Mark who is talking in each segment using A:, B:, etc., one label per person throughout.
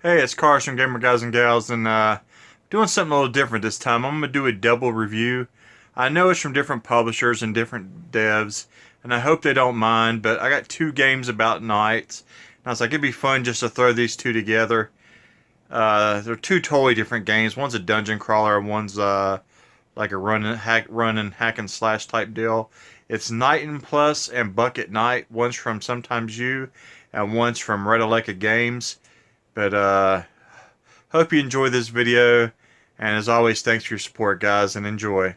A: Hey, it's Cars from Gamer Guys and Gals, and doing something a little different this time. I'm gonna do a double review. I know it's from different publishers and different devs, and I hope they don't mind. But I got two games about knights, and I was like, it'd be fun just to throw these two together. They're two totally different games. One's a dungeon crawler, and one's like a run and hack and slash type deal. It's Knightin Plus and Bucket Night. One's from Sometimes You, and one's from Red Games. But hope you enjoy this video, and as always, thanks for your support, guys, and enjoy.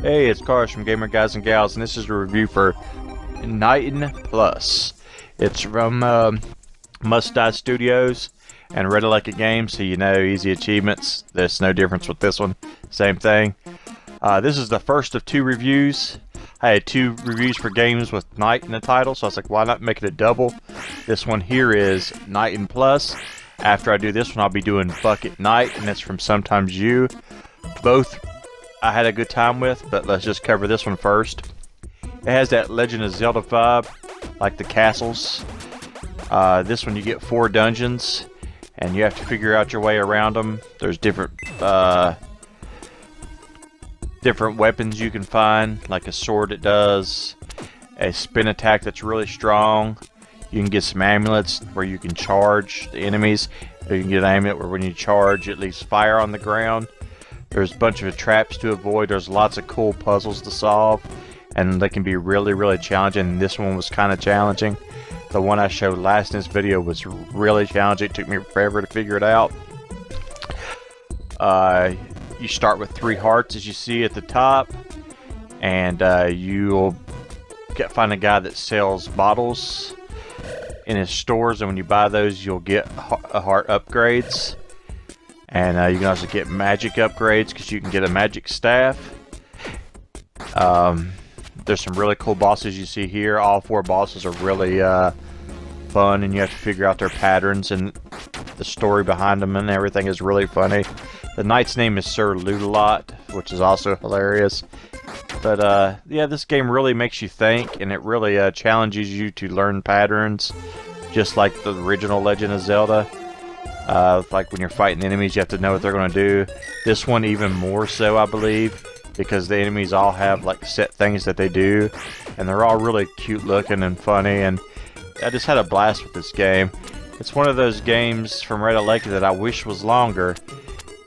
A: Hey, it's Cars from Gamer Guys and Gals, and this is a review for Knightin Plus. It's from Must Die Studios and Red Games, so you know, easy achievements. There's no difference with this one. Same thing. This is the first of two reviews. I had two reviews for games with Knight in the title, so I was like, why not make it a double? This one here is Knightin Plus. After I do this one, I'll be doing Bucket Night, and it's from Sometimes You. Both I had a good time with, but let's just cover this one first. It has that Legend of Zelda vibe, like the castles. This one you get 4 dungeons, and you have to figure out your way around them. There's different weapons you can find, like a sword that does a spin attack that's really strong. You can get some amulets where you can charge the enemies. Or you can get an amulet where when you charge it leaves fire on the ground. There's a bunch of traps to avoid. There's lots of cool puzzles to solve, and they can be really challenging. This one was kind of challenging. The one I showed last in this video was really challenging. It took me forever to figure it out. You start with 3 hearts, as you see at the top, and you'll find a guy that sells bottles in his stores, and when you buy those, you'll get heart upgrades. And you can also get magic upgrades because you can get a magic staff. There's some really cool bosses you see here. All 4 bosses are really fun, and you have to figure out their patterns and the story behind them, and everything is really funny. The knight's name is Sir Loot-a-Lot, which is also hilarious. But yeah, this game really makes you think, and it really challenges you to learn patterns, just like the original Legend of Zelda. Like when you're fighting enemies, you have to know what they're going to do. This one even more so, I believe, because the enemies all have like set things that they do, and they're all really cute looking and funny, and I just had a blast with this game. It's one of those games from Red Lake that I wish was longer.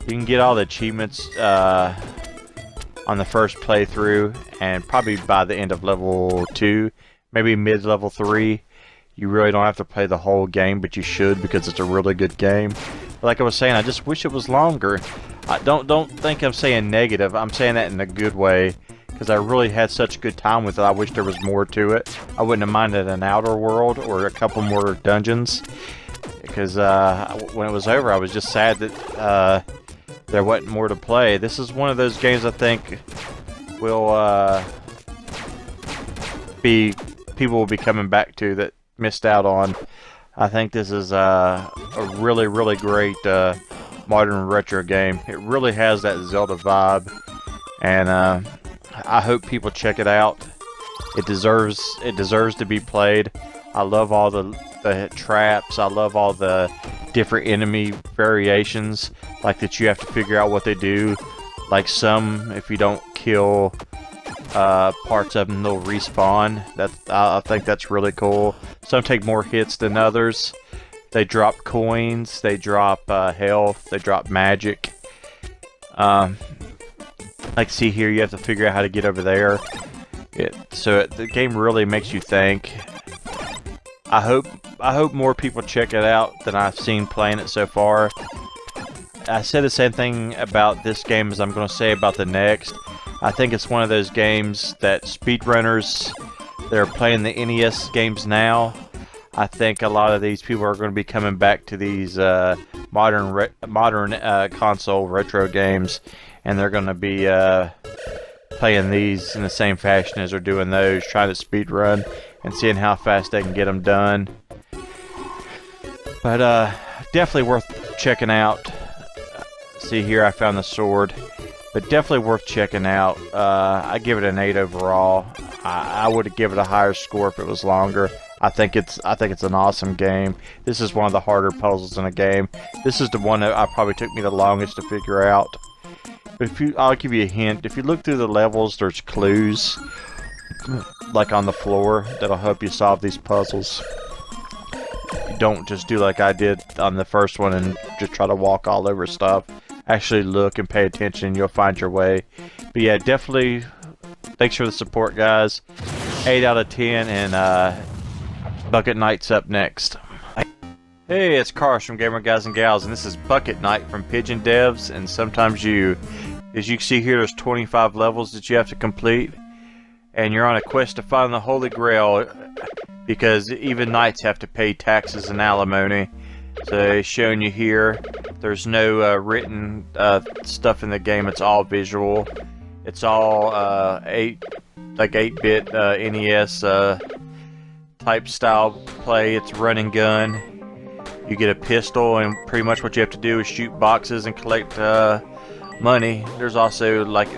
A: You can get all the achievements on the first playthrough, and probably by the end of level 2, maybe mid-level 3. You really don't have to play the whole game, but you should, because it's a really good game. Like I was saying, I just wish it was longer. Don't think I'm saying negative. I'm saying that in a good way, because I really had such a good time with it. I wish there was more to it. I wouldn't have minded an outer world or a couple more dungeons, because when it was over, I was just sad that there wasn't more to play. This is one of those games I think will people will be coming back to that missed out on. I think this is a really great modern retro game. It really has that Zelda vibe, and I hope people check it out. It deserves to be played. I love all the traps. I love all the different enemy variations, like that you have to figure out what they do. Like some, if you don't kill parts of them, they'll respawn. I think that's really cool. Some take more hits than others. They drop coins, they drop health, they drop magic. Like see here, you have to figure out how to get over there. The game really makes you think. I hope more people check it out than I've seen playing it so far. I said the same thing about this game as I'm going to say about the next. I think it's one of those games that speedrunners that are playing the NES games now, I think a lot of these people are going to be coming back to these modern console retro games, and they're going to be playing these in the same fashion as they're doing those, trying to speedrun and seeing how fast they can get them done. But definitely worth checking out. See here, I found the sword, but definitely worth checking out. I give it an 8 overall. I would give it a higher score if it was longer. I think it's an awesome game. This is one of the harder puzzles in a game. This is the one that probably took me the longest to figure out. But I'll give you a hint. If you look through the levels, there's clues like on the floor that'll help you solve these puzzles. You don't just do like I did on the first one and just try to walk all over stuff. Actually look and pay attention and you'll find your way. But yeah, definitely thanks for the support, guys. 8 out of 10, and Bucket Knight's up next. Hey, it's Cars from Gamer Guys and Gals, and this is Bucket Knight from Pigeon Devs, and sometimes you. As you can see here, there's 25 levels that you have to complete, and you're on a quest to find the Holy Grail, because even knights have to pay taxes and alimony. So it's showing you here, there's no written stuff in the game, it's all visual. It's all 8-bit NES type style play. It's run and gun. You get a pistol, and pretty much what you have to do is shoot boxes and collect money. There's also like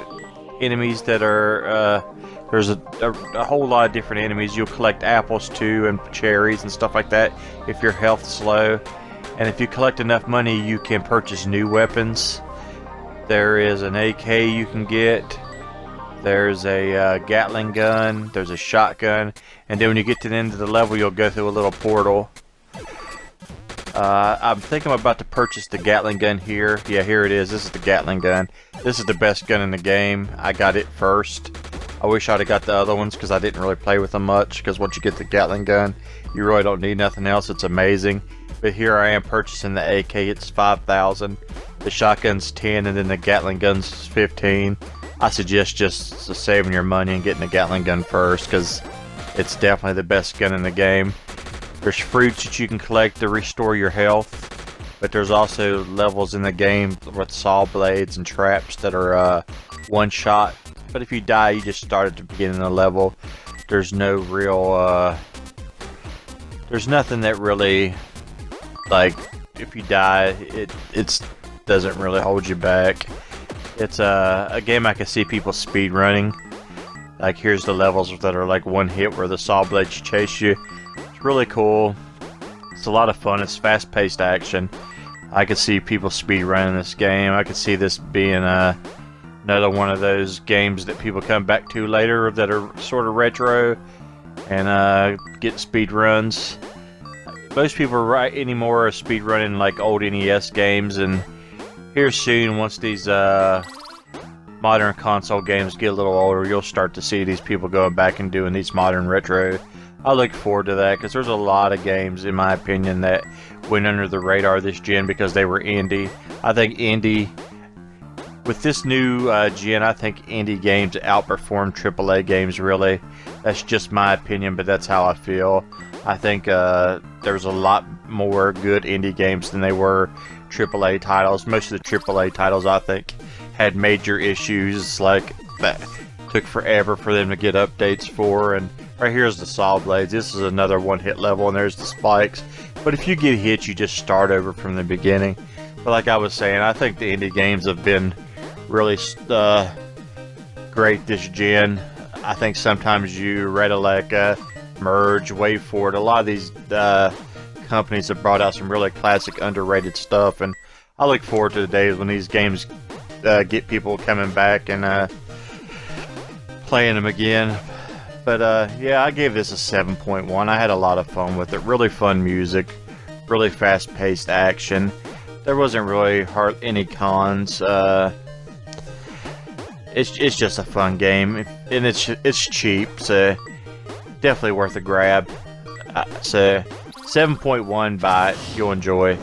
A: enemies that are there's a whole lot of different enemies. You'll collect apples too, and cherries and stuff like that if your health's low. And if you collect enough money, you can purchase new weapons. There is an AK you can get. There's a Gatling gun. There's a shotgun. And then when you get to the end of the level, you'll go through a little portal. I think I'm about to purchase the Gatling gun here. Yeah, here it is. This is the Gatling gun. This is the best gun in the game. I got it first. I wish I'd have got the other ones because I didn't really play with them much. Because once you get the Gatling gun, you really don't need nothing else. It's amazing. But here I am purchasing the AK. It's 5,000. The shotgun's 10, and then the Gatling gun's 15. I suggest just saving your money and getting the Gatling gun first, because it's definitely the best gun in the game. There's fruits that you can collect to restore your health, but there's also levels in the game with saw blades and traps that are one shot. But if you die, you just start at the beginning of the level. There's no real there's nothing that really, like, if you die, it doesn't really hold you back. It's a game I can see people speed running. Like, here's the levels that are like one hit where the saw blades chase you. It's really cool. It's a lot of fun. It's fast-paced action. I could see people speed running this game. I could see this being another one of those games that people come back to later that are sort of retro and get speed runs. Most people anymore are speed running like old NES games, and here soon, once these modern console games get a little older, you'll start to see these people going back and doing these modern retro. I look forward to that, because there's a lot of games, in my opinion, that went under the radar this gen because they were indie. I think indie, with this new gen, I think indie games outperform AAA games, really. That's just my opinion, but that's how I feel. I think there's a lot more good indie games than they were AAA titles. Most of the AAA titles, I think, had major issues, like that took forever for them to get updates for. And right here's the saw blades. This is another one-hit level, and there's the spikes. But if you get hit, you just start over from the beginning. But like I was saying, I think the indie games have been really great this gen. I think sometimes you Redaleka, Merge, Wave Forward, a lot of these companies have brought out some really classic, underrated stuff, and I look forward to the days when these games get people coming back and playing them again. But yeah, I gave this a 7.1. I had a lot of fun with it. Really fun music, really fast-paced action. There wasn't really any cons. It's just a fun game, and it's cheap, so definitely worth a grab. So 7.1, buy it. You'll enjoy.